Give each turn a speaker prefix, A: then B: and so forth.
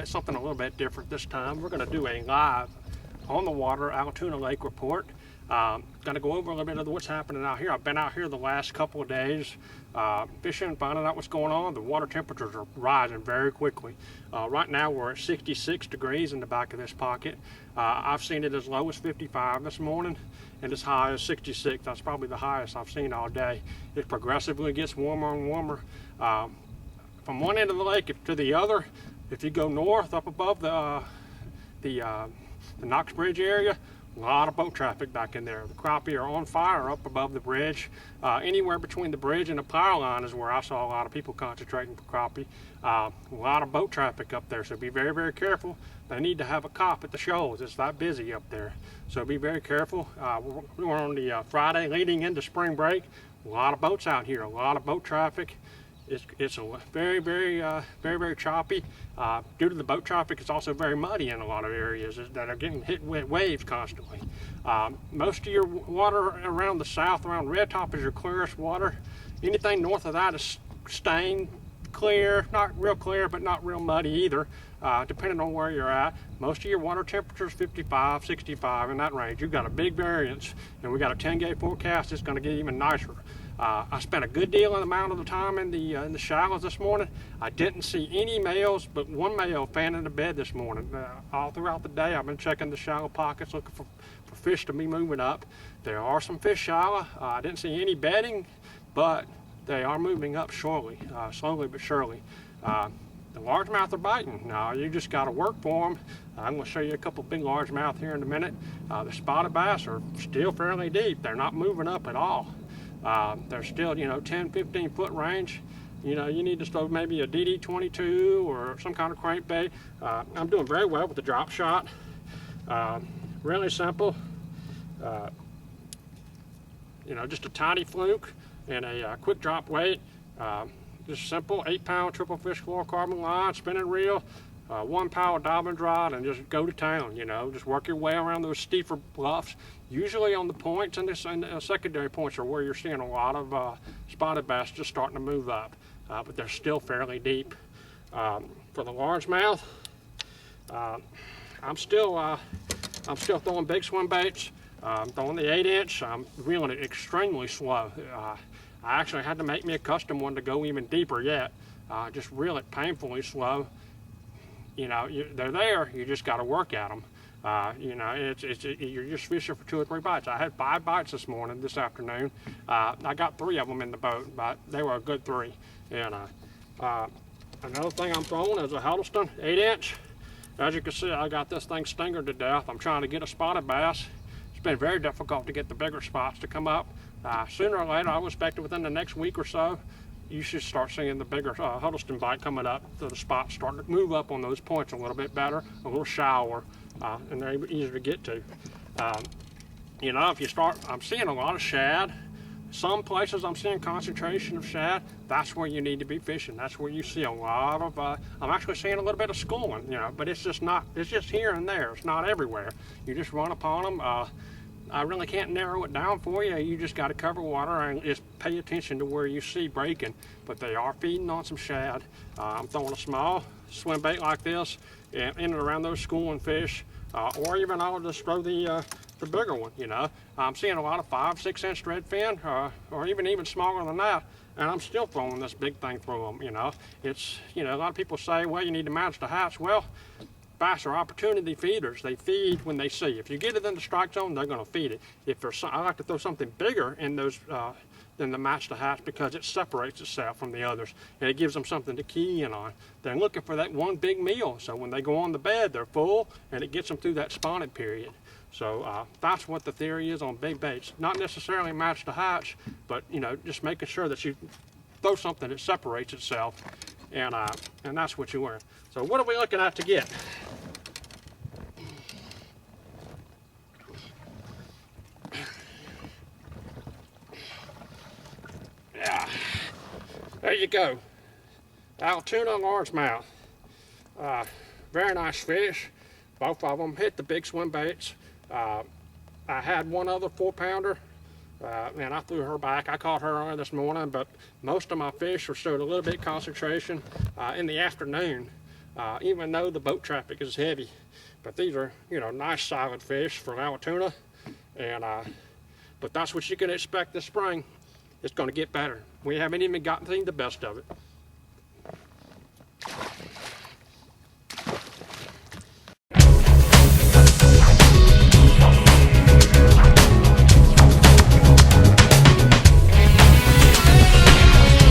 A: something a little bit different this time. We're going to do a live on the water Allatoona Lake report. Going to go over a little bit of what's happening out here. I've been out here the last couple of days fishing, finding out what's going on. The water temperatures are rising very quickly. Right now we're at 66 degrees in the back of this pocket. I've seen it as low as 55 this morning and as high as 66. That's probably the highest I've seen all day. It progressively gets warmer and warmer. From one end of the lake to the other, if you go north up above the Knox Bridge area, a lot of boat traffic back in there. The crappie are on fire up above the bridge. Anywhere between the bridge and the power line is where I saw a lot of people concentrating for crappie. A lot of boat traffic up there, so be very, very careful. They need to have a cop at the shoals. It's that busy up there, so be very careful. We're on the Friday leading into spring break. A lot of boats out here, a lot of boat traffic. It's a very choppy. Due to the boat traffic, it's also very muddy in a lot of areas that are getting hit with waves constantly. Most of your water around the south, around Red Top, is your clearest water. Anything north of that is stained, clear, not real clear, but not real muddy either, depending on where you're at. Most of your water temperatures 55, 65, in that range. You've got a big variance, and we got a 10-day forecast. It's going to get even nicer. I spent a good deal amount of the time in the shallows this morning. I didn't see any males, but one male fanning the bed this morning. All throughout the day, I've been checking the shallow pockets, looking for fish to be moving up. There are some fish shallow. I didn't see any bedding, but they are moving up slowly but surely. The largemouth are biting. Now you just got to work for them. I'm going to show you a couple big largemouth here in a minute. The spotted bass are still fairly deep. They're not moving up at all. They're still, 10, 15 foot range. You need to throw maybe a DD22 or some kind of crankbait. I'm doing very well with the drop shot. Really simple. Just a tiny fluke and a quick drop weight. Just simple 8-pound triple fish fluorocarbon line, spinning reel, 1-power diving rod, and just go to town. Just work your way around those steeper bluffs. Usually on the points and the secondary points are where you're seeing a lot of spotted bass just starting to move up, but they're still fairly deep. For the largemouth, I'm still throwing big swim baits. I'm throwing the 8-inch. I'm reeling it extremely slow. I actually had to make me a custom one to go even deeper yet. Just reel it painfully slow. They're there. You just got to work at them. You're just fishing for 2 or 3 bites. I had 5 bites this afternoon. I got 3 of them in the boat, but they were a good 3. And another thing I'm throwing is a Huddleston 8-inch. As you can see, I got this thing stingered to death. I'm trying to get a spotted bass. It's been very difficult to get the bigger spots to come up. Sooner or later, I would expect it within the next week or so, you should start seeing the bigger Huddleston bite coming up. So the spots start to move up on those points a little bit better, a little shallower, and they're easier to get to. If you start, I'm seeing a lot of shad. Some places I'm seeing concentration of shad. That's where you need to be fishing. That's where you see a lot of, I'm actually seeing a little bit of schooling, but it's just here and there. It's not everywhere. You just run upon them. I really can't narrow it down for you. You just got to cover water and just pay attention to where you see breaking. But they are feeding on some shad. I'm throwing a small swim bait like this in and around those schooling fish, or even I'll just throw the bigger one. I'm seeing a lot of 5, 6-inch redfin, or even smaller than that, and I'm still throwing this big thing through them. It's a lot of people say, well, you need to manage the hatch. Well, bass are opportunity feeders. They feed when they see. If you get it in the strike zone, they're going to feed it. I like to throw something bigger in those than the match to hatch because it separates itself from the others and it gives them something to key in on. They're looking for that one big meal, so when they go on the bed, they're full and it gets them through that spawning period. So that's what the theory is on big baits. Not necessarily match to hatch, but just making sure that you throw something that separates itself, and that's what you learn. So what are we looking at to get? Yeah, there you go. Allatoona largemouth. Very nice fish. Both of them hit the big swim baits. I had one other 4-pounder, and I threw her back. I caught her early this morning, but most of my fish showed a little bit concentration in the afternoon. even though the boat traffic is heavy. But these are, you know, nice solid fish for Allatoona, and but that's what you can expect this spring. It's going to get better. We haven't even gotten the best of it.